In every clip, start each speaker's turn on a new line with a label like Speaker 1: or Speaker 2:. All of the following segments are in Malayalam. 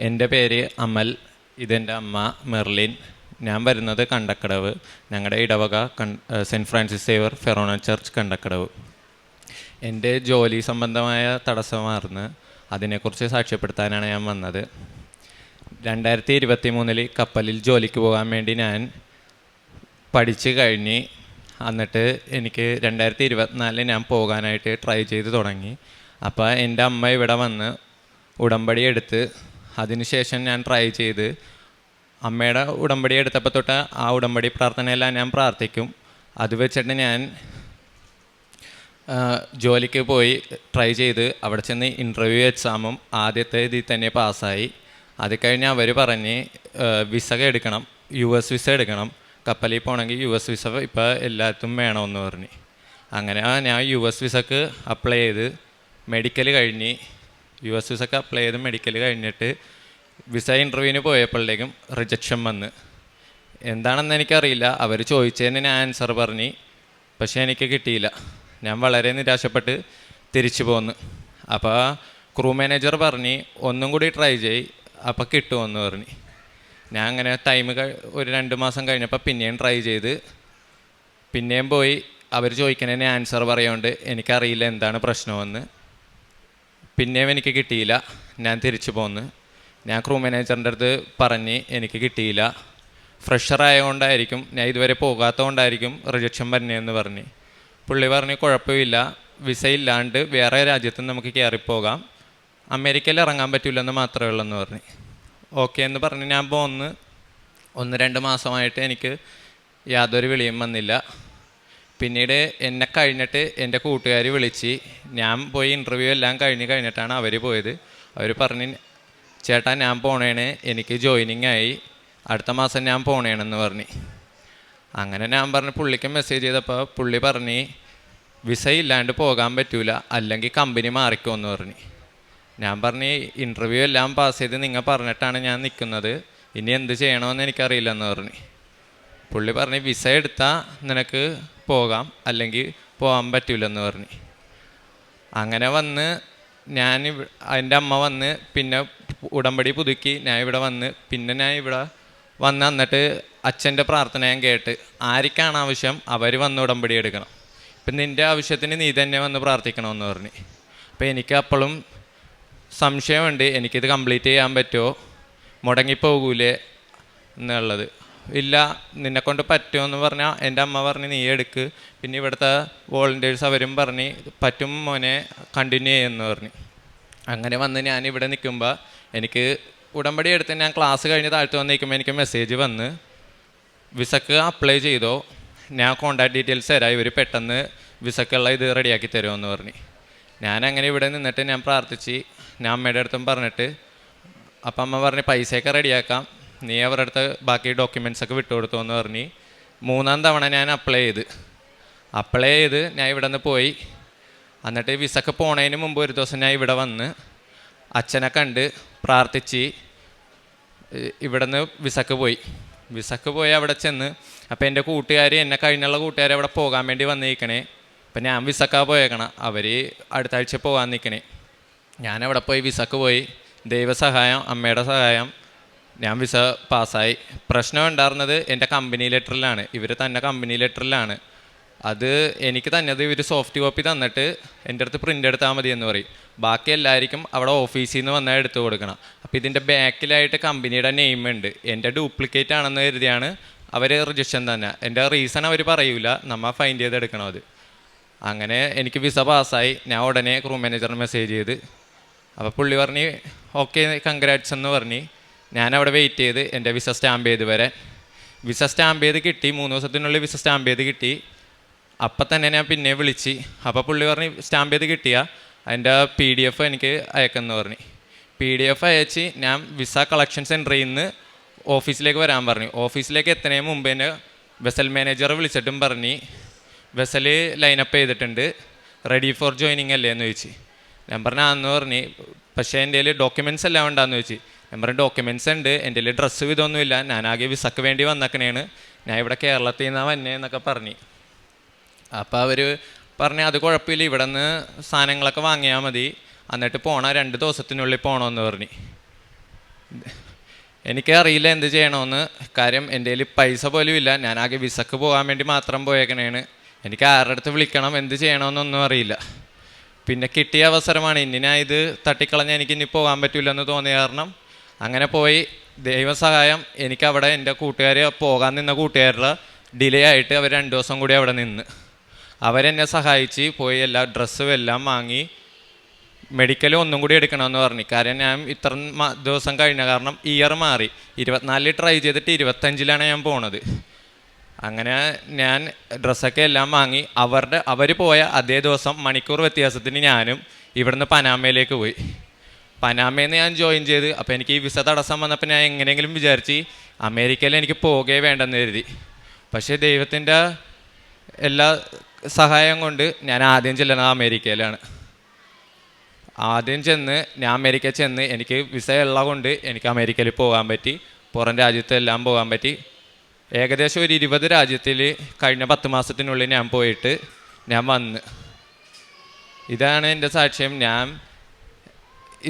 Speaker 1: എൻ്റെ പേര് അമൽ, ഇതെൻ്റെ അമ്മ മെർലിൻ. ഞാൻ വരുന്നത് കണ്ടക്കടവ്. ഞങ്ങളുടെ ഇടവക Saint Francis Xavier forane church Kandakkadavu. എൻ്റെ ജോലി സംബന്ധമായ തടസ്സമാർന്ന് അതിനെക്കുറിച്ച് സാക്ഷ്യപ്പെടുത്താനാണ് ഞാൻ വന്നത്. 2023 കപ്പലിൽ ജോലിക്ക് പോകാൻ വേണ്ടി ഞാൻ പഠിച്ച് കഴിഞ്ഞ് എന്നിട്ട് എനിക്ക് 2024 ഞാൻ പോകാനായിട്ട് ട്രൈ ചെയ്ത് തുടങ്ങി. അപ്പോൾ എൻ്റെ അമ്മ ഇവിടെ വന്ന് ഉടമ്പടി എടുത്ത് അതിനുശേഷം ഞാൻ ട്രൈ ചെയ്ത് അമ്മയുടെ ഉടമ്പടി എടുത്തപ്പോൾ തൊട്ട് ആ ഉടമ്പടി പ്രാർത്ഥനയെല്ലാം ഞാൻ പ്രാർത്ഥിക്കും. അത് വെച്ചിട്ട് ഞാൻ ജോലിക്ക് പോയി ട്രൈ ചെയ്ത് അവിടെ ചെന്ന് ഇൻ്റർവ്യൂ എക്സാമും ആദ്യത്തെ ഇതിൽ തന്നെ പാസ്സായി. അത് കഴിഞ്ഞ് അവർ പറഞ്ഞ് വിസ എടുക്കണം, US വിസ എടുക്കണം, കപ്പലിൽ പോകണമെങ്കിൽ US വിസ ഇപ്പോൾ എല്ലാത്തും വേണമെന്ന് പറഞ്ഞ്. അങ്ങനെ ഞാൻ US വിസക്ക് അപ്ലൈ ചെയ്ത് മെഡിക്കൽ കഴിഞ്ഞ് US വിസക്ക് അപ്ലൈ ചെയ്ത് മെഡിക്കൽ കഴിഞ്ഞിട്ട് വിസ ഇൻ്റർവ്യൂവിന് പോയപ്പോഴേക്കും റിജക്ഷൻ വന്ന്. എന്താണെന്ന് എനിക്കറിയില്ല. അവർ ചോദിച്ചതിന് ഞാൻ ആൻസർ പറഞ്ഞ്, പക്ഷേ എനിക്ക് കിട്ടിയില്ല. ഞാൻ വളരെ നിരാശപ്പെട്ട് തിരിച്ചു പോന്നു. അപ്പോൾ ക്രൂ മാനേജർ പറഞ്ഞ് ഒന്നും കൂടി ട്രൈ ചെയ്യ്, അപ്പോൾ കിട്ടുമെന്ന് പറഞ്ഞ്. ഞാൻ അങ്ങനെ ഒരു 2 മാസം കഴിഞ്ഞപ്പോൾ പിന്നെയും ട്രൈ ചെയ്ത് പിന്നെയും പോയി. അവർ ചോദിക്കുന്നതിന് ആൻസർ പറയുകൊണ്ട് എനിക്കറിയില്ല എന്താണ് പ്രശ്നമെന്ന്. പിന്നെയും എനിക്ക് കിട്ടിയില്ല. ഞാൻ തിരിച്ചു പോന്ന്. ഞാൻ ക്രൂ മാനേജറിൻ്റെ അടുത്ത് പറഞ്ഞ് എനിക്ക് കിട്ടിയില്ല, ഫ്രഷർ ആയതുകൊണ്ടായിരിക്കും, ഞാൻ ഇതുവരെ പോകാത്തതുകൊണ്ടായിരിക്കും റിജക്ഷൻ വരുന്നതെന്ന് പറഞ്ഞ്. പുള്ളി പറഞ്ഞ് കുഴപ്പമില്ല, വിസ ഇല്ലാണ്ട് വേറെ രാജ്യത്ത് നമുക്ക് കയറിപ്പോകാം, അമേരിക്കയിൽ ഇറങ്ങാൻ പറ്റില്ലെന്ന് മാത്രമേ ഉള്ളൂ എന്ന് പറഞ്ഞ്. ഓക്കെ എന്ന് പറഞ്ഞ് ഞാൻ പോന്ന്. 1-2 മാസമായിട്ട് എനിക്ക് യാതൊരു വിളിയും വന്നില്ല. പിന്നീട് എന്നെ കഴിഞ്ഞിട്ട് എൻ്റെ കൂട്ടുകാർ വിളിച്ച്, ഞാൻ പോയി ഇൻ്റർവ്യൂ എല്ലാം കഴിഞ്ഞിട്ടാണ് അവർ പോയത്. അവർ പറഞ്ഞ് ചേട്ടാ ഞാൻ പോണേണ്, എനിക്ക് ജോയിനിങ് ആയി, അടുത്ത മാസം ഞാൻ പോണേണെന്ന് പറഞ്ഞ്. അങ്ങനെ ഞാൻ പറഞ്ഞ് പുള്ളിക്ക് മെസ്സേജ് ചെയ്തപ്പോൾ പുള്ളി പറഞ്ഞ് വിസ ഇല്ലാണ്ട് പോകാൻ പറ്റൂല, അല്ലെങ്കിൽ കമ്പനി മാറിക്കുമെന്ന് പറഞ്ഞ്. ഞാൻ പറഞ്ഞ് ഇൻ്റർവ്യൂ എല്ലാം പാസ് ചെയ്ത് നിങ്ങൾ പറഞ്ഞിട്ടാണ് ഞാൻ നിൽക്കുന്നത്, ഇനി എന്ത് ചെയ്യണമെന്ന് എനിക്കറിയില്ലെന്ന് പറഞ്ഞ്. പുള്ളി പറഞ്ഞ് വിസ എടുത്താൽ നിനക്ക് പോകാം, അല്ലെങ്കിൽ പോകാൻ പറ്റൂലെന്ന് പറഞ്ഞ്. അങ്ങനെ വന്ന് എൻ്റെ അമ്മ വന്ന് പിന്നെ ഉടമ്പടി പുതുക്കി ഞാൻ ഇവിടെ വന്ന്. പിന്നെ ഞാൻ ഇവിടെ വന്ന് എന്നിട്ട് അച്ഛൻ്റെ പ്രാർത്ഥന ഞാൻ കേട്ട്, ആർക്കാണ് ആവശ്യം അവർ വന്ന് ഉടമ്പടി എടുക്കണം, ഇപ്പം നിൻ്റെ ആവശ്യത്തിന് നീ തന്നെ വന്ന് പ്രാർത്ഥിക്കണമെന്ന് പറഞ്ഞ്. അപ്പോൾ എനിക്ക് അപ്പോഴും സംശയമുണ്ട്, എനിക്കിത് കംപ്ലീറ്റ് ചെയ്യാൻ പറ്റുമോ, മുടങ്ങിപ്പോകൂലേ എന്നുള്ളത്. ഇല്ല, നിന്നെക്കൊണ്ട് പറ്റുമെന്ന് പറഞ്ഞാൽ എൻ്റെ അമ്മ പറഞ്ഞ് നീ എടുക്ക്. പിന്നെ ഇവിടുത്തെ വോളണ്ടിയേഴ്സ് അവരും പറഞ്ഞ് പറ്റും മോനെ, കണ്ടിന്യൂ ചെയ്യുമെന്ന് പറഞ്ഞ്. അങ്ങനെ വന്ന് ഞാൻ ഇവിടെ നിൽക്കുമ്പോൾ എനിക്ക് ഉടമ്പടി എടുത്ത് ഞാൻ ക്ലാസ് കഴിഞ്ഞ് താഴ്ത്തു വന്ന് നിൽക്കുമ്പോൾ എനിക്ക് മെസ്സേജ് വന്ന് വിസക്ക് അപ്ലൈ ചെയ്തോ, ഞാൻ കോൺടാക്ട് ഡീറ്റെയിൽസ് തരാം, ഇവർ പെട്ടെന്ന് വിസക്കുള്ള ഇത് റെഡിയാക്കി തരുമെന്ന് പറഞ്ഞ്. ഞാനങ്ങനെ ഇവിടെ നിന്നിട്ട് ഞാൻ പ്രാർത്ഥിച്ച് ഞാൻ അമ്മയുടെ അടുത്തും പറഞ്ഞിട്ട്, അപ്പം അമ്മ പറഞ്ഞ് പൈസയൊക്കെ റെഡിയാക്കാം, നീ അവരുടെ അടുത്ത് ബാക്കി ഡോക്യുമെൻറ്റ്സൊക്കെ വിട്ടുകൊടുത്തു എന്ന് പറഞ്ഞ്. 3ാം തവണ ഞാൻ അപ്ലൈ ചെയ്ത് ഞാൻ ഇവിടെ നിന്ന് പോയി. എന്നിട്ട് വിസക്ക് പോണതിന് മുമ്പ് ഒരു ദിവസം ഞാൻ ഇവിടെ വന്ന് അച്ഛനെ കണ്ട് പ്രാർത്ഥിച്ച് ഇവിടെ നിന്ന് വിസക്ക് പോയി അവിടെ ചെന്ന്. അപ്പോൾ എൻ്റെ കൂട്ടുകാർ, എന്നെ കഴിഞ്ഞുള്ള കൂട്ടുകാർ അവിടെ പോകാൻ വേണ്ടി വന്നിരിക്കണേ. അപ്പം ഞാൻ വിസക്കാ പോയേക്കണം, അവർ അടുത്ത ആഴ്ച പോകാൻ നിൽക്കണേ. ഞാനവിടെ പോയി വിസക്ക് പോയി. ദൈവസഹായം, അമ്മയുടെ സഹായം, ഞാൻ വിസ പാസ്സായി. പ്രശ്നം ഉണ്ടായിരുന്നത് എൻ്റെ കമ്പനി ലെറ്ററിലാണ്, ഇവർ തന്നെ കമ്പനി ലെറ്ററിലാണ്. അത് എനിക്ക് തന്നത് ഇവർ സോഫ്റ്റ് കോപ്പി തന്നിട്ട് എൻ്റെ അടുത്ത് പ്രിൻ്റ് എടുത്താൽ മതി എന്ന് പറയും. ബാക്കി എല്ലാവർക്കും അവിടെ ഓഫീസിൽ നിന്ന് വന്നാൽ എടുത്തു കൊടുക്കണം. അപ്പോൾ ഇതിൻ്റെ ബാക്കിലായിട്ട് കമ്പനിയുടെ നെയിം ഉണ്ട്. എൻ്റെ ഡ്യൂപ്ലിക്കേറ്റ് ആണെന്ന് കരുതിയാണ് അവർ റിജക്ഷൻ തന്നെ. എൻ്റെ റീസൺ അവർ പറയൂല, നമ്മൾ ഫൈൻഡ് ചെയ്തെടുക്കണം അത്. അങ്ങനെ എനിക്ക് വിസ പാസ്സായി. ഞാൻ ഉടനെ ക്രൂ മാനേജറിന് മെസ്സേജ് ചെയ്ത്. അപ്പോൾ പുള്ളി പറഞ്ഞ് ഓക്കെ കൺഗ്രാറ്റ്സ് എന്ന് പറഞ്ഞ്. ഞാനവിടെ വെയിറ്റ് ചെയ്ത് എൻ്റെ വിസ സ്റ്റാമ്പ് ചെയ്ത് വരാൻ. വിസ സ്റ്റാമ്പ് ചെയ്ത് കിട്ടി, 3 ദിവസത്തിനുള്ളിൽ വിസ സ്റ്റാമ്പ് ചെയ്ത് കിട്ടി. അപ്പം തന്നെ ഞാൻ പിന്നെ വിളിച്ച്. അപ്പോൾ പുള്ളി പറഞ്ഞ് സ്റ്റാമ്പ് ചെയ്ത് കിട്ടിയാൽ അതിൻ്റെ PDF എനിക്ക് അയക്കുമെന്ന് പറഞ്ഞ്. PDF അയച്ച് ഞാൻ വിസ കളക്ഷൻ സെൻറ്ററിൽ നിന്ന് ഓഫീസിലേക്ക് വരാൻ പറഞ്ഞു. ഓഫീസിലേക്ക് എത്തുന്നതിന് മുമ്പ് തന്നെ വെസൽ മാനേജറെ വിളിച്ചിട്ടും പറഞ്ഞ് വെസൽ ലൈനപ്പ് ചെയ്തിട്ടുണ്ട്, റെഡി ഫോർ ജോയിനിങ് അല്ലേ എന്ന് ചോദിച്ചു. ഞാൻ പറഞ്ഞ ആന്ന് പറഞ്ഞ്. പക്ഷേ എൻ്റെ കയ്യിൽ ഡോക്യുമെൻറ്റ്സ് എല്ലാം ഉണ്ടാന്ന് ചോദിച്ചു. ഞാൻ പറഞ്ഞ ഡോക്യുമെൻറ്റ്സ് ഉണ്ട്, എൻ്റെ കയ്യിൽ ഡ്രസ്സ് ഇതൊന്നുമില്ല, ഞാനാകെ വിസക്ക് വേണ്ടി വന്നേക്കണേണ്, ഞാൻ ഇവിടെ കേരളത്തിൽ നിന്നാണ് വന്നേ എന്നൊക്കെ പറഞ്ഞ്. അപ്പോൾ അവർ പറഞ്ഞ് അത് കുഴപ്പമില്ല, ഇവിടെ നിന്ന് സാധനങ്ങളൊക്കെ വാങ്ങിയാൽ മതി, എന്നിട്ട് 2 ദിവസത്തിനുള്ളിൽ പോകണമെന്ന് പറഞ്ഞ്. എനിക്കറിയില്ല എന്ത് ചെയ്യണമെന്ന്. കാര്യം എൻ്റെ കയ്യിൽ പൈസ പോലും ഇല്ല. ഞാൻ ആകെ വിസക്ക് പോകാൻ വേണ്ടി മാത്രം പോയേക്കണേണ്. എനിക്ക് ആരുടെ അടുത്ത് വിളിക്കണം, എന്ത് ചെയ്യണമെന്നൊന്നും അറിയില്ല. പിന്നെ കിട്ടിയ അവസരമാണ്. ഇനി ഞാൻ ഇത് തട്ടിക്കളഞ്ഞാൽ എനിക്ക് ഇനി പോകാൻ പറ്റില്ലെന്ന് തോന്നിയ കാരണം അങ്ങനെ പോയി. ദൈവസഹായം, എനിക്കവിടെ എൻ്റെ കൂട്ടുകാർ പോകാൻ നിന്ന കൂട്ടുകാരുടെ ഡിലേ ആയിട്ട് അവർ 2 ദിവസം കൂടി അവിടെ നിന്ന് അവരെന്നെ സഹായിച്ച് പോയി. എല്ലാ ഡ്രസ്സും എല്ലാം വാങ്ങി. മെഡിക്കൽ ഒന്നും കൂടി എടുക്കണമെന്ന് പറഞ്ഞു. കാര്യം ഞാൻ ഇത്ര ദിവസം കഴിഞ്ഞ കാരണം ഇയർ മാറി. 24 ട്രൈ ചെയ്തിട്ട് 25 ഞാൻ പോണത്. അങ്ങനെ ഞാൻ ഡ്രസ്സൊക്കെ എല്ലാം വാങ്ങി. അവർ പോയ അതേ ദിവസം മണിക്കൂർ വ്യത്യാസത്തിന് ഞാനും ഇവിടുന്ന് പനാമയിലേക്ക് പോയി. പനാമയിൽ നിന്ന് ഞാൻ ജോയിൻ ചെയ്ത്. അപ്പോൾ എനിക്ക് ഈ വിസ തടസ്സം വന്നപ്പോൾ ഞാൻ എങ്ങനെയെങ്കിലും വിചാരിച്ച് അമേരിക്കയിൽ എനിക്ക് പോകേ വേണ്ടെന്ന് കരുതി. പക്ഷേ ദൈവത്തിൻ്റെ എല്ലാ സഹായം കൊണ്ട് ഞാൻ ആദ്യം ചെല്ലുന്നത് അമേരിക്കയിലാണ്. ആദ്യം ഞാൻ അമേരിക്കയിൽ ചെന്ന് എനിക്ക് വിസ ഉള്ളത് കൊണ്ട് എനിക്ക് അമേരിക്കയിൽ പോകാൻ പറ്റി. പുറം രാജ്യത്തെല്ലാം പോകാൻ പറ്റി. ഏകദേശം ഒരു 20 രാജ്യത്തിൽ കഴിഞ്ഞ 10 മാസത്തിനുള്ളിൽ ഞാൻ പോയിട്ട് ഞാൻ വന്ന്. ഇതാണ് എൻ്റെ സാക്ഷ്യം. ഞാൻ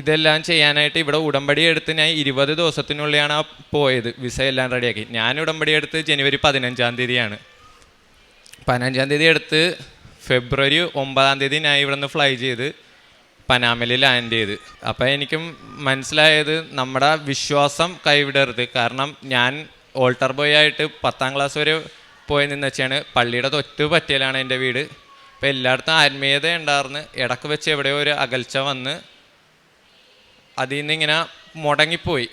Speaker 1: ഇതെല്ലാം ചെയ്യാനായിട്ട് ഇവിടെ ഉടമ്പടി എടുത്ത് ഞാൻ 20 ദിവസത്തിനുള്ളിലാണ് പോയത്. വിസ എല്ലാം റെഡിയാക്കി. ഞാൻ ഉടമ്പടി എടുത്ത് ജനുവരി 15-ാം തീയതിയാണ്. 15-ാം തീയതി എടുത്ത് ഫെബ്രുവരി 9-ാം തീയതി ഞാൻ ഇവിടെ നിന്ന് ഫ്ലൈ ചെയ്ത് പനാമയിൽ ലാൻഡ് ചെയ്ത്. അപ്പോൾ എനിക്കും മനസ്സിലായത് നമ്മുടെ വിശ്വാസം കൈവിടരുത്. കാരണം ഞാൻ ഓൾട്ടർ ബോയ് ആയിട്ട് 10ാം ക്ലാസ് വരെ പോയി നിന്ന് വെച്ചാണ്. പള്ളിയുടെ തൊട്ട് പറ്റിയലാണ് എൻ്റെ വീട്. അപ്പോൾ എല്ലായിടത്തും ആത്മീയത ഉണ്ടായിരുന്നു. ഇടക്ക് വെച്ച് എവിടെയോ ഒരു അകൽച്ച വന്ന് അതിൽ നിന്ന് ഇങ്ങനെ മുടങ്ങിപ്പോയി.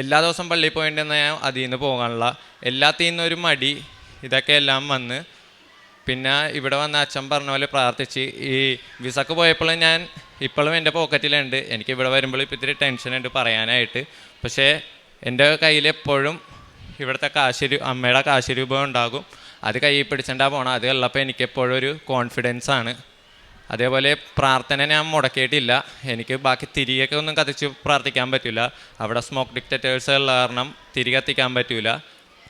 Speaker 1: എല്ലാ ദിവസവും പള്ളിയിൽ പോയിട്ടുണ്ടെന്ന് ഞാൻ അതിൽ നിന്ന് പോകാനുള്ള എല്ലാത്തിൽ നിന്നൊരു മടി ഇതൊക്കെ എല്ലാം വന്ന്. പിന്നെ ഇവിടെ വന്ന അച്ഛൻ പറഞ്ഞ പോലെ പ്രാർത്ഥിച്ച് ഈ വിസക്ക് പോയപ്പോഴും ഞാൻ ഇപ്പോഴും എൻ്റെ പോക്കറ്റിലുണ്ട്. എനിക്ക് ഇവിടെ വരുമ്പോൾ ഇപ്പോൾ ഇത്തിരി ടെൻഷനുണ്ട് പറയാനായിട്ട്. പക്ഷേ എൻ്റെ കയ്യിൽ എപ്പോഴും ഇവിടുത്തെ അമ്മയുടെ കാശ് രൂപം ഉണ്ടാകും. അത് കയ്യിൽ പിടിച്ചിട്ടാണ് പോകണം. അത് ഉള്ളപ്പോൾ എനിക്കെപ്പോഴും ഒരു കോൺഫിഡൻസാണ്. അതേപോലെ പ്രാർത്ഥന ഞാൻ മുടക്കിയിട്ടില്ല. എനിക്ക് ബാക്കി തിരികെയൊക്കെ ഒന്നും കത്തിച്ച് പ്രാർത്ഥിക്കാൻ പറ്റില്ല. അവിടെ സ്മോക്ക് ഡിറ്റക്ടേഴ്സ് ഉള്ള കാരണം തിരി കത്തിക്കാൻ പറ്റില്ല.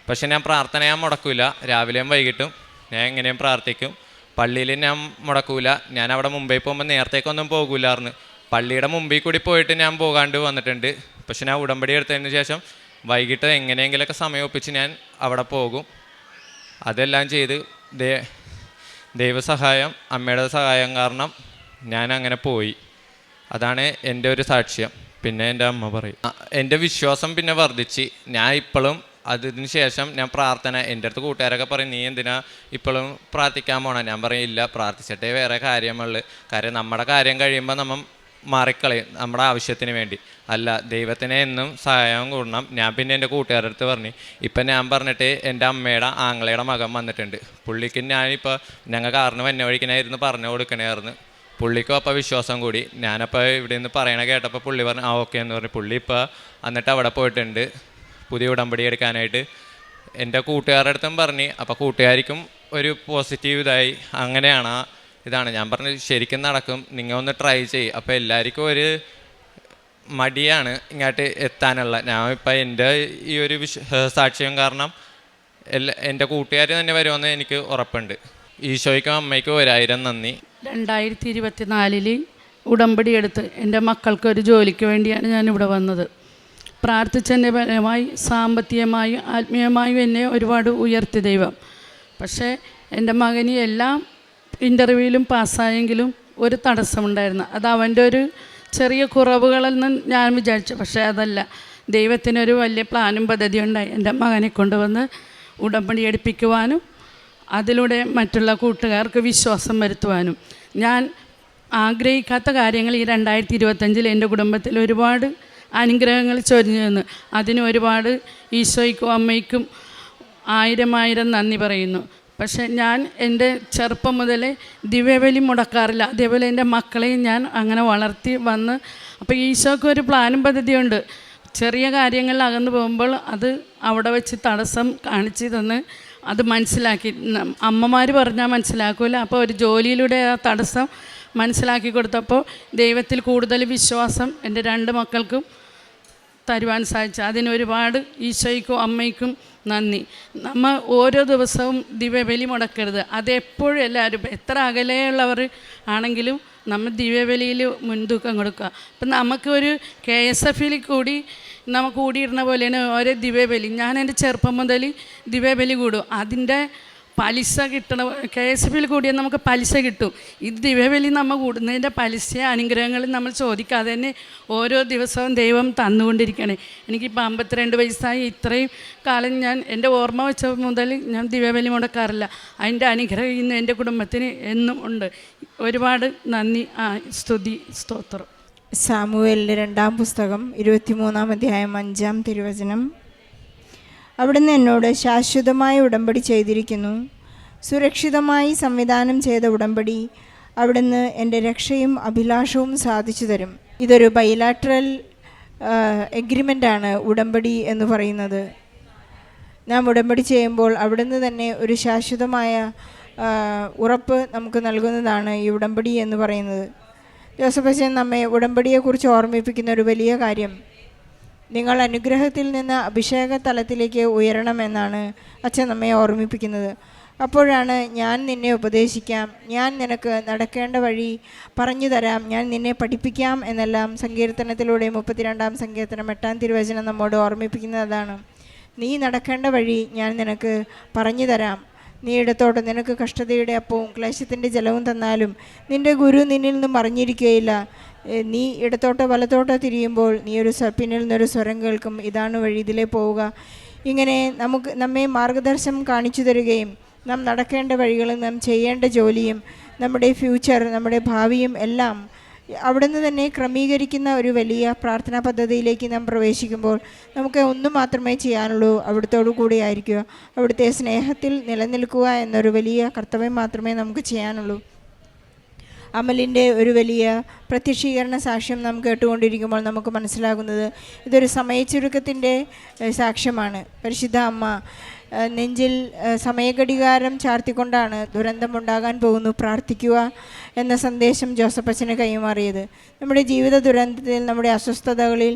Speaker 1: പക്ഷെ ഞാൻ പ്രാർത്ഥന ഞാൻ മുടക്കില്ല. രാവിലെയും വൈകിട്ടും ഞാൻ എങ്ങനെയും പ്രാർത്ഥിക്കും. പള്ളിയിൽ ഞാൻ മുടക്കൂല. ഞാൻ അവിടെ മുംബൈ പോകുമ്പോൾ നേരത്തേക്കൊന്നും പോകില്ലായിരുന്നു. പള്ളിയുടെ മുമ്പിൽ കൂടി പോയിട്ട് ഞാൻ പോകാണ്ട് വന്നിട്ടുണ്ട്. പക്ഷെ ഞാൻ ഉടമ്പടി എടുത്തതിന് ശേഷം വൈകിട്ട് എങ്ങനെയെങ്കിലുമൊക്കെ സമയം ഒപ്പിച്ച് ഞാൻ അവിടെ പോകും. അതെല്ലാം ചെയ്ത് ദൈവസഹായം, അമ്മയുടെ സഹായം കാരണം ഞാൻ അങ്ങനെ പോയി. അതാണ് എൻ്റെ ഒരു സാക്ഷ്യം. പിന്നെ എൻ്റെ അമ്മ പറയും. എൻ്റെ വിശ്വാസം പിന്നെ വർദ്ധിച്ച്. ഞാൻ ഇപ്പോഴും അതിന് ശേഷം ഞാൻ പ്രാർത്ഥന, എൻ്റെ അടുത്ത് കൂട്ടുകാരൊക്കെ പറയും നീ എന്തിനാ ഇപ്പോഴും പ്രാർത്ഥിക്കാൻ പോകണം. ഞാൻ പറയും ഇല്ല, പ്രാർത്ഥിച്ചിട്ടേ വേറെ കാര്യമുള്ളൂ. കാര്യം നമ്മുടെ കാര്യം കഴിയുമ്പോൾ നമ്മൾ മാറിക്കളയും നമ്മുടെ ആവശ്യത്തിന് വേണ്ടി. അല്ല, ദൈവത്തിനെ എന്നും സഹായം കൂടണം. ഞാൻ പിന്നെ എൻ്റെ കൂട്ടുകാരുടെ അടുത്ത് പറഞ്ഞു. ഇപ്പം ഞാൻ പറഞ്ഞിട്ട് എൻ്റെ അമ്മയുടെ ആങ്ങളയുടെ മകൻ വന്നിട്ടുണ്ട്. പുള്ളിക്ക് ഞാനിപ്പോൾ ഞങ്ങൾ കാറിന് വന്ന വഴിക്കനായിരുന്നു പറഞ്ഞു കൊടുക്കണമായിരുന്നു. പുള്ളിക്കും അപ്പോൾ വിശ്വാസം കൂടി. ഞാനപ്പോൾ ഇവിടെ നിന്ന് പറയണ കേട്ടപ്പോൾ പുള്ളി പറഞ്ഞു ഓക്കെ എന്ന് പറഞ്ഞു. പുള്ളി ഇപ്പോൾ എന്നിട്ട് അവിടെ പോയിട്ടുണ്ട് പുതിയ ഉടമ്പടി എടുക്കാനായിട്ട്. എൻ്റെ കൂട്ടുകാരുടെ അടുത്തും പറഞ്ഞ്. അപ്പോൾ കൂട്ടുകാരിക്കും ഒരു പോസിറ്റീവ് ഇതായി. അങ്ങനെയാണ് ഇതാണ് ഞാൻ പറഞ്ഞത്, ശരിക്കും നടക്കും, നിങ്ങൾ ഒന്ന് ട്രൈ ചെയ്യും. അപ്പോൾ എല്ലാവർക്കും ഒരു മടിയാണ് ഇങ്ങോട്ട് എത്താനുള്ള. ഞാൻ ഇപ്പം എൻ്റെ ഈ ഒരു സാക്ഷ്യം കാരണം എൻ്റെ കൂട്ടുകാർ തന്നെ വരുമെന്ന് എനിക്ക് ഉറപ്പുണ്ട്. ഈശോയ്ക്കും അമ്മയ്ക്കും 1000 നന്ദി.
Speaker 2: 2024 ഉടമ്പടി എടുത്ത് എൻ്റെ മക്കൾക്ക് ഒരു ജോലിക്ക് വേണ്ടിയാണ് ഞാനിവിടെ വന്നത്. പ്രാർത്ഥിച്ചതിൻ്റെ ഫലമായി സാമ്പത്തികമായും ആത്മീയമായും എന്നെ ഒരുപാട് ഉയർത്തി ദൈവം. പക്ഷേ എൻ്റെ മകന് എല്ലാം ഇൻ്റർവ്യൂവിലും പാസ്സായെങ്കിലും ഒരു തടസ്സമുണ്ടായിരുന്നു. അത് അവൻ്റെ ഒരു ചെറിയ കുറവുകളെന്ന് ഞാൻ വിചാരിച്ചു. പക്ഷേ അതല്ല, ദൈവത്തിനൊരു വലിയ പ്ലാനും പദ്ധതിയും ഉണ്ടായി. എൻ്റെ മകനെ കൊണ്ടുവന്ന് ഉടമ്പടി എടുപ്പിക്കുവാനും അതിലൂടെ മറ്റുള്ള കൂട്ടുകാർക്ക് വിശ്വാസം വരുത്തുവാനും. ഞാൻ ആഗ്രഹിക്കാത്ത കാര്യങ്ങൾ ഈ 2025 എൻ്റെ കുടുംബത്തിൽ ഒരുപാട് അനുഗ്രഹങ്ങൾ ചൊരിഞ്ഞു തന്നു. അതിന് ഒരുപാട് ഈശോയ്ക്കും അമ്മയ്ക്കും 1000 നന്ദി പറയുന്നു. പക്ഷേ ഞാൻ എൻ്റെ ചെറുപ്പം മുതലേ ദിവ്യബലി മുടക്കാറില്ല. അതേപോലെ എൻ്റെ മക്കളെയും ഞാൻ അങ്ങനെ വളർത്തി വന്ന്. അപ്പോൾ ഈശോയ്ക്ക് ഒരു പ്ലാനും പദ്ധതിയുണ്ട്. ചെറിയ കാര്യങ്ങളിൽ അകന്നു പോകുമ്പോൾ അത് അവിടെ വെച്ച് തടസ്സം കാണിച്ച് തന്ന് അത് മനസ്സിലാക്കി. അമ്മമാർ പറഞ്ഞാൽ മനസ്സിലാക്കില്ല. അപ്പോൾ ഒരു ജോലിയിലൂടെ ആ തടസ്സം മനസ്സിലാക്കി കൊടുത്തപ്പോൾ ദൈവത്തിൽ കൂടുതൽ വിശ്വാസം എൻ്റെ 2 മക്കൾക്കും തരുവാൻ സാധിച്ചു. അതിനൊരുപാട് ഈശോയ്ക്കും അമ്മയ്ക്കും നന്ദി. നമ്മൾ ഓരോ ദിവസവും ദിവ്യബലി മുടക്കരുത്. അതെപ്പോഴും എല്ലാവരും എത്ര അകലെയുള്ളവർ ആണെങ്കിലും നമ്മൾ ദിവ്യബലിയിൽ മുൻതൂക്കം കൊടുക്കുക. അപ്പം നമുക്കൊരു KSFയിൽ കൂടി നമ്മൾ കൂടിയിടുന്ന പോലെയാണ് ഓരോ ദിവ്യബലി. ഞാൻ എൻ്റെ ചെറുപ്പം മുതൽ ദിവ്യബലി കൂടും. അതിൻ്റെ പലിശ കിട്ടണം. KSFയിൽ കൂടിയാൽ നമുക്ക് പലിശ കിട്ടും. ഈ ദിവ്യബലി നമ്മൾ കൂടുന്നതിൻ്റെ പലിശ അനുഗ്രഹങ്ങൾ നമ്മൾ ചോദിക്കാതെ തന്നെ ഓരോ ദിവസവും ദൈവം തന്നുകൊണ്ടിരിക്കുകയാണ്. എനിക്കിപ്പോൾ 52 വയസ്സായി. ഇത്രയും കാലം ഞാൻ എൻ്റെ ഓർമ്മ വെച്ച മുതൽ ഞാൻ ദിവ്യബലി മുടക്കാറില്ല. അതിൻ്റെ അനുഗ്രഹം ഇന്ന് എൻ്റെ കുടുംബത്തിന് എന്നും ഉണ്ട്. ഒരുപാട് നന്ദി, സ്തുതി, സ്തോത്രം.
Speaker 3: സാമുവേലിൻ്റെ 2-ാം പുസ്തകം 23-ാം അധ്യായം 5-ാം തിരുവചനം. അവിടുന്ന് എന്നോട് ശാശ്വതമായ ഉടമ്പടി ചെയ്തിരിക്കുന്നു, സുരക്ഷിതമായി സംവിധാനം ചെയ്ത ഉടമ്പടി. അവിടുന്ന് എൻ്റെ രക്ഷയും അഭിലാഷവും സാധിച്ചു തരും. ഇതൊരു ബൈലാറ്ററൽ എഗ്രിമെൻ്റാണ് ഉടമ്പടി എന്ന് പറയുന്നത്. നാം ഉടമ്പടി ചെയ്യുമ്പോൾ അവിടുന്ന് തന്നെ ഒരു ശാശ്വതമായ ഉറപ്പ് നമുക്ക് നൽകുന്നതാണ് ഈ ഉടമ്പടി എന്ന് പറയുന്നത്. ജോസഫ് അച്ഛൻ നമ്മെ ഉടമ്പടിയെക്കുറിച്ച് ഓർമ്മിപ്പിക്കുന്ന ഒരു വലിയ കാര്യം, നിങ്ങൾ അനുഗ്രഹത്തിൽ നിന്ന് അഭിഷേക തലത്തിലേക്ക് ഉയരണമെന്നാണ് അച്ഛൻ നമ്മെ ഓർമ്മിപ്പിക്കുന്നത്. അപ്പോഴാണ് ഞാൻ നിന്നെ ഉപദേശിക്കാം, ഞാൻ നിനക്ക് നടക്കേണ്ട വഴി പറഞ്ഞു തരാം, ഞാൻ നിന്നെ പഠിപ്പിക്കാം എന്നെല്ലാം സങ്കീർത്തനത്തിലൂടെ 32-ാം സങ്കീർത്തനം 8-ാം തിരുവചനം നമ്മോട് ഓർമ്മിപ്പിക്കുന്നതാണ്. നീ നടക്കേണ്ട വഴി ഞാൻ നിനക്ക് പറഞ്ഞു തരാം. നീ ഇടത്തോട്ട് നിനക്ക് കഷ്ടതയുടെ അപ്പവും ക്ലേശത്തിൻ്റെ ജലവും തന്നാലും നിൻ്റെ ഗുരു നിന്നിൽ നിന്നും മറിഞ്ഞിരിക്കുകയില്ല. നീ ഇടത്തോട്ടോ വലത്തോട്ടോ തിരിയുമ്പോൾ നീ പിന്നിൽ നിന്നൊരു സ്വരം കേൾക്കും, ഇതാണ് വഴി, ഇതിലേ പോവുക. ഇങ്ങനെ നമ്മെ മാർഗദർശനം കാണിച്ചു തരികയും നാം നടക്കേണ്ട വഴികളും നാം ചെയ്യേണ്ട ജോലിയും നമ്മുടെ ഫ്യൂച്ചർ, നമ്മുടെ ഭാവിയും എല്ലാം അവിടുന്ന് തന്നെ ക്രമീകരിക്കുന്ന ഒരു വലിയ പ്രാർത്ഥനാ പദ്ധതിയിലേക്ക് നാം പ്രവേശിക്കുമ്പോൾ നമുക്ക് ഒന്നും മാത്രമേ ചെയ്യാനുള്ളൂ, അവിടുത്തോടു കൂടി ആയിരിക്കുക, അവിടുത്തെ സ്നേഹത്തിൽ നിലനിൽക്കുക എന്നൊരു വലിയ കർത്തവ്യം മാത്രമേ നമുക്ക് ചെയ്യാനുള്ളൂ. അമലിൻ്റെ ഒരു വലിയ പ്രത്യക്ഷീകരണ സാക്ഷ്യം നാം കേട്ടുകൊണ്ടിരിക്കുമ്പോൾ നമുക്ക് മനസ്സിലാകുന്നത് ഇതൊരു സമയച്ചുരുക്കത്തിൻ്റെ സാക്ഷ്യമാണ്. പരിശുദ്ധ അമ്മ നെഞ്ചിൽ സമയഘടികാരം ചാർത്തിക്കൊണ്ടാണ് ദുരന്തമുണ്ടാകാൻ പോകുന്നു, പ്രാർത്ഥിക്കുക എന്ന സന്ദേശം ജോസഫ് അച്ഛന് കൈമാറിയത്. നമ്മുടെ ജീവിത ദുരന്തത്തിൽ, നമ്മുടെ അസ്വസ്ഥതകളിൽ,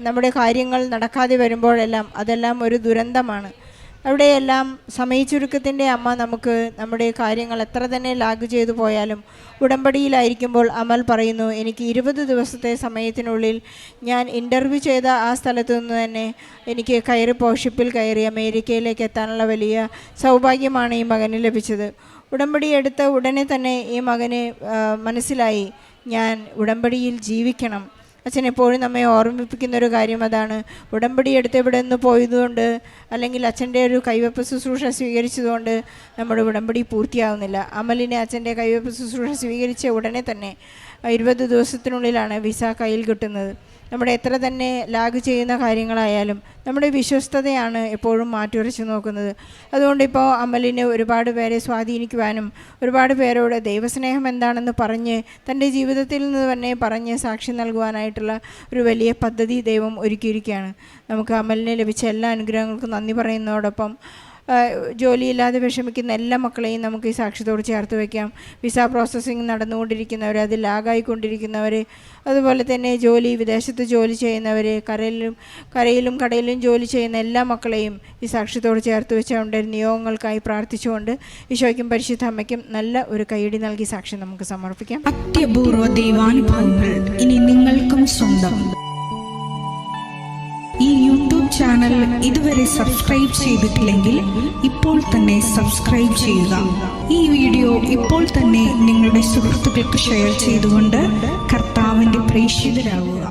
Speaker 3: നമ്മുടെ കാര്യങ്ങൾ നടക്കാതെ വരുമ്പോഴെല്ലാം അതെല്ലാം ഒരു ദുരന്തമാണ്. അവിടെയെല്ലാം സമയച്ചുരുക്കത്തിൻ്റെ അമ്മ നമുക്ക് നമ്മുടെ കാര്യങ്ങൾ എത്ര തന്നെ ലാഗ് ചെയ്തു പോയാലും ഉടമ്പടിയിലായിരിക്കുമ്പോൾ അമൽ പറയുന്നു, എനിക്ക് 20 ദിവസത്തെ സമയത്തിനുള്ളിൽ ഞാൻ ഇൻ്റർവ്യൂ ചെയ്ത ആ സ്ഥലത്തു നിന്ന് തന്നെ എനിക്ക് ഷിപ്പിൽ കയറി അമേരിക്കയിലേക്ക് എത്താനുള്ള വലിയ സൗഭാഗ്യമാണ് ഈ മകന് ലഭിച്ചത്. ഉടമ്പടി എടുത്ത ഉടനെ തന്നെ ഈ മകന് മനസ്സിലായി, ഞാൻ ഉടമ്പടിയിൽ ജീവിക്കണം. അച്ഛൻ എപ്പോഴും നമ്മെ ഓർമ്മിപ്പിക്കുന്ന ഒരു കാര്യം അതാണ്. ഉടമ്പടി എടുത്ത് ഇവിടെ നിന്ന് പോയതുകൊണ്ട് അല്ലെങ്കിൽ അച്ഛൻ്റെ ഒരു കൈവെപ്പ് ശുശ്രൂഷ സ്വീകരിച്ചതുകൊണ്ട് നമ്മുടെ ഉടമ്പടി പൂർത്തിയാവുന്നില്ല. അമലിനെ അച്ഛൻ്റെ കൈവെപ്പ് ശുശ്രൂഷ സ്വീകരിച്ച ഉടനെ തന്നെ 20 ദിവസത്തിനുള്ളിലാണ് വിസ കയ്യിൽ കിട്ടുന്നത്. നമ്മുടെ എത്ര തന്നെ ലാഗ് ചെയ്യുന്ന കാര്യങ്ങളായാലും നമ്മുടെ വിശ്വസ്തതയാണ് എപ്പോഴും മാറ്റുരച്ച് നോക്കുന്നത്. അതുകൊണ്ട് ഇപ്പോൾ അമലിന് ഒരുപാട് പേരെ സ്വാധീനിക്കുവാനും ഒരുപാട് പേരോട് ദൈവസ്നേഹം എന്താണെന്ന് പറഞ്ഞ് തൻ്റെ ജീവിതത്തിൽ നിന്ന് തന്നെ പറഞ്ഞ് സാക്ഷി നൽകുവാനായിട്ടുള്ള ഒരു വലിയ പദ്ധതി ദൈവം ഒരുക്കിയിരിക്കുകയാണ്. നമുക്ക് അമലിന് ലഭിച്ച എല്ലാ അനുഗ്രഹങ്ങൾക്കും നന്ദി പറയുന്നതോടൊപ്പം ജോലിയില്ലാതെ വിഷമിക്കുന്ന എല്ലാ മക്കളെയും നമുക്ക് ഈ സാക്ഷ്യത്തോട് ചേർത്ത് വയ്ക്കാം. വിസ പ്രോസസ്സിങ് നടന്നുകൊണ്ടിരിക്കുന്നവർ, അതിൽ ലാഗായിക്കൊണ്ടിരിക്കുന്നവർ, അതുപോലെ തന്നെ വിദേശത്ത് ജോലി ചെയ്യുന്നവർ, കരയിലും കടയിലും ജോലി ചെയ്യുന്ന എല്ലാ മക്കളെയും ഈ സാക്ഷ്യത്തോട് ചേർത്ത് വെച്ചുകൊണ്ട് നിയോഗങ്ങൾക്കായി പ്രാർത്ഥിച്ചുകൊണ്ട് ഈശോയ്ക്കും പരിശുദ്ധ അമ്മയ്ക്കും നല്ല ഒരു കൈയടി നൽകി സാക്ഷ്യം നമുക്ക് സമർപ്പിക്കാം.
Speaker 4: അത്യപൂർവ ദൈവാനുഭവങ്ങൾ ഇനി നിങ്ങൾക്കും സ്വന്തം. ഈ യൂട്യൂബ് ചാനൽ ഇതുവരെ സബ്സ്ക്രൈബ് ചെയ്തിട്ടില്ലെങ്കിൽ ഇപ്പോൾ തന്നെ സബ്സ്ക്രൈബ് ചെയ്യുക. ഈ വീഡിയോ ഇപ്പോൾ തന്നെ നിങ്ങളുടെ സുഹൃത്തുക്കൾക്ക് ഷെയർ ചെയ്തുകൊണ്ട് കർത്താവിൻ്റെ പ്രേക്ഷിതരാകുക.